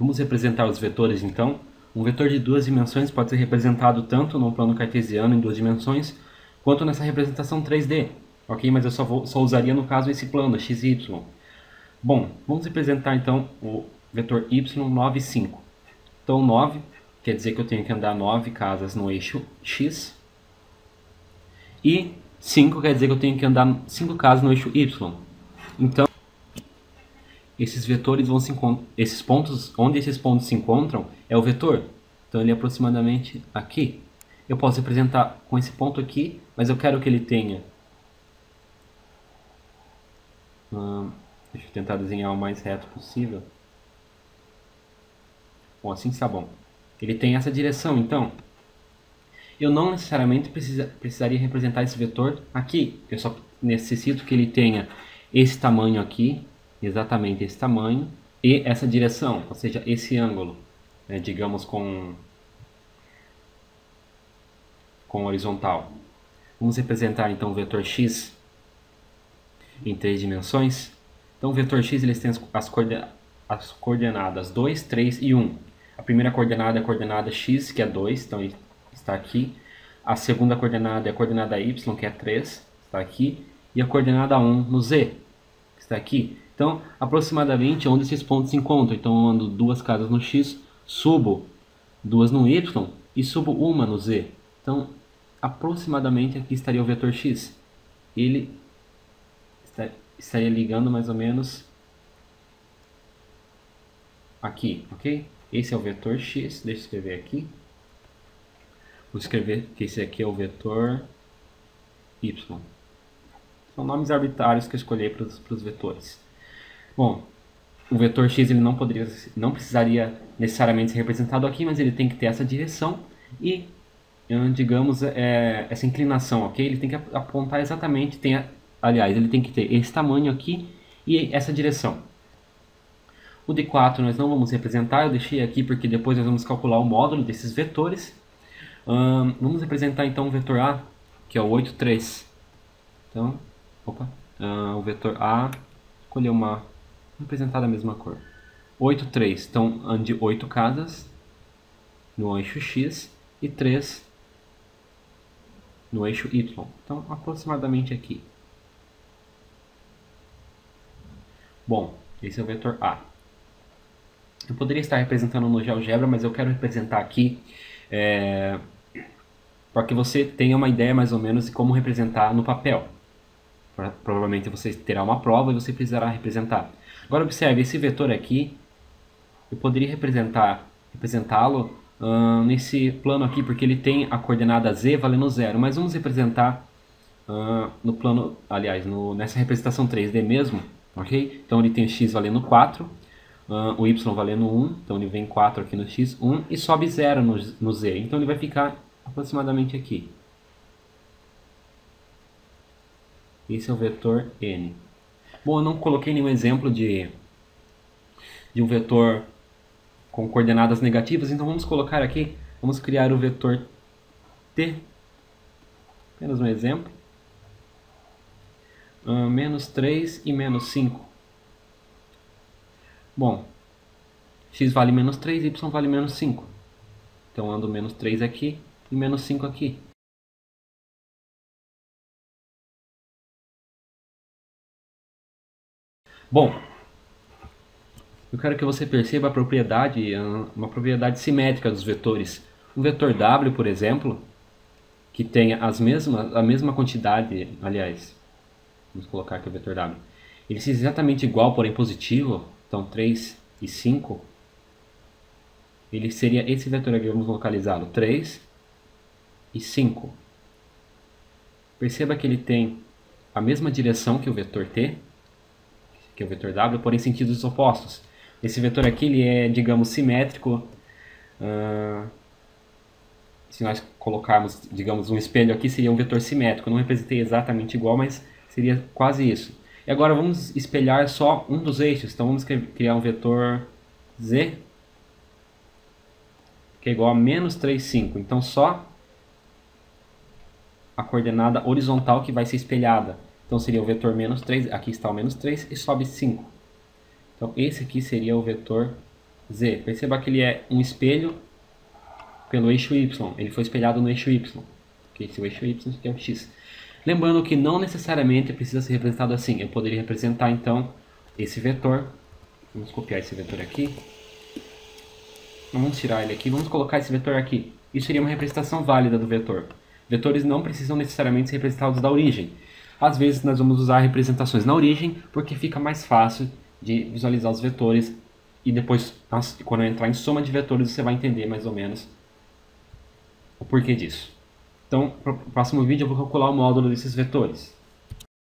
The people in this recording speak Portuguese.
Vamos representar os vetores então. Um vetor de duas dimensões pode ser representado tanto no plano cartesiano em duas dimensões, quanto nessa representação 3D, ok? Mas eu só usaria no caso esse plano, x e y. Bom, vamos representar então o vetor y 9, 5. Então 9 quer dizer que eu tenho que andar 9 casas no eixo x, e 5 quer dizer que eu tenho que andar 5 casas no eixo y. Então, esses vetores vão se encontrar, esses pontos, onde esses pontos se encontram é o vetor. Então ele é aproximadamente aqui. Eu posso representar com esse ponto aqui, mas eu quero que ele tenha... deixa eu tentar desenhar o mais reto possível. Bom, assim está bom. Ele tem essa direção, então eu não necessariamente precisaria representar esse vetor aqui. Eu só necessito que ele tenha esse tamanho aqui, exatamente esse tamanho, e essa direção, ou seja, esse ângulo, né, digamos com horizontal. Vamos representar então o vetor x em 3 dimensões. Então o vetor x ele tem as coordenadas 2, 3 e 1. A primeira coordenada é a coordenada x, que é 2, então ele está aqui. A segunda coordenada é a coordenada y, que é 3, está aqui. E a coordenada 1 no z, que está aqui. Então, aproximadamente onde esses pontos se encontram. Então eu ando 2 casas no x, subo 2 no y e subo 1 no z. Então, aproximadamente aqui estaria o vetor x. Ele estaria ligando mais ou menos aqui, ok? Esse é o vetor x, deixa eu escrever aqui. Vou escrever que esse aqui é o vetor y. São nomes arbitrários que eu escolhi para os vetores. Bom, o vetor x ele não precisaria necessariamente ser representado aqui, mas ele tem que ter essa direção e, digamos, essa inclinação, ok? Ele tem que apontar exatamente, aliás, ele tem que ter esse tamanho aqui e essa direção. O de 4 nós não vamos representar, eu deixei aqui porque depois nós vamos calcular o módulo desses vetores. Vamos representar então o vetor A, que é o 8, 3. Então, o vetor A, escolher uma, representar da mesma cor. 8, 3, então ande 8 casas no eixo X e 3 no eixo Y. Então, aproximadamente aqui. Bom, esse é o vetor A. Eu poderia estar representando no GeoGebra, mas eu quero representar aqui para que você tenha uma ideia mais ou menos de como representar no papel. Provavelmente você terá uma prova e você precisará representar. Agora observe, esse vetor aqui, eu poderia representá-lo nesse plano aqui, porque ele tem a coordenada z valendo 0, mas vamos representar no plano, aliás, nessa representação 3D mesmo, ok? Então ele tem o x valendo 4, o y valendo 1, então ele vem 4 aqui no x, 1, e sobe 0 no z, então ele vai ficar aproximadamente aqui. Esse é o vetor n. Bom, eu não coloquei nenhum exemplo de um vetor com coordenadas negativas, então vamos colocar aqui, vamos criar o vetor t, apenas um exemplo, menos 3 e menos 5. Bom, x vale menos 3, y vale menos 5. Então ando menos 3 aqui e menos 5 aqui. Bom, eu quero que você perceba a propriedade, uma propriedade simétrica dos vetores. Um vetor W, por exemplo, que tem a mesma quantidade, aliás, vamos colocar aqui o vetor W, ele seja exatamente igual, porém positivo, então 3 e 5, ele seria esse vetor aqui, vamos localizá-lo, 3 e 5. Perceba que ele tem a mesma direção que o vetor T, que é o vetor W, porém em sentidos opostos. Esse vetor aqui ele é, digamos, simétrico. Se nós colocarmos, digamos, um espelho aqui, seria um vetor simétrico. Eu não representei exatamente igual, mas seria quase isso. E agora vamos espelhar só um dos eixos. Então vamos criar um vetor Z, que é igual a menos 3, 5. Então só a coordenada horizontal que vai ser espelhada. Então seria o vetor menos 3, aqui está o menos 3 e sobe 5. Então esse aqui seria o vetor Z. Perceba que ele é um espelho pelo eixo Y. Ele foi espelhado no eixo Y. Okay? Esse é o eixo Y, esse aqui é o X. Lembrando que não necessariamente precisa ser representado assim. Eu poderia representar, então, esse vetor. Vamos copiar esse vetor aqui. Vamos tirar ele aqui. Vamos colocar esse vetor aqui. Isso seria uma representação válida do vetor. Vetores não precisam necessariamente ser representados da origem. Às vezes nós vamos usar representações na origem porque fica mais fácil de visualizar os vetores e depois, quando eu entrar em soma de vetores, você vai entender mais ou menos o porquê disso. Então, no próximo vídeo eu vou calcular o módulo desses vetores.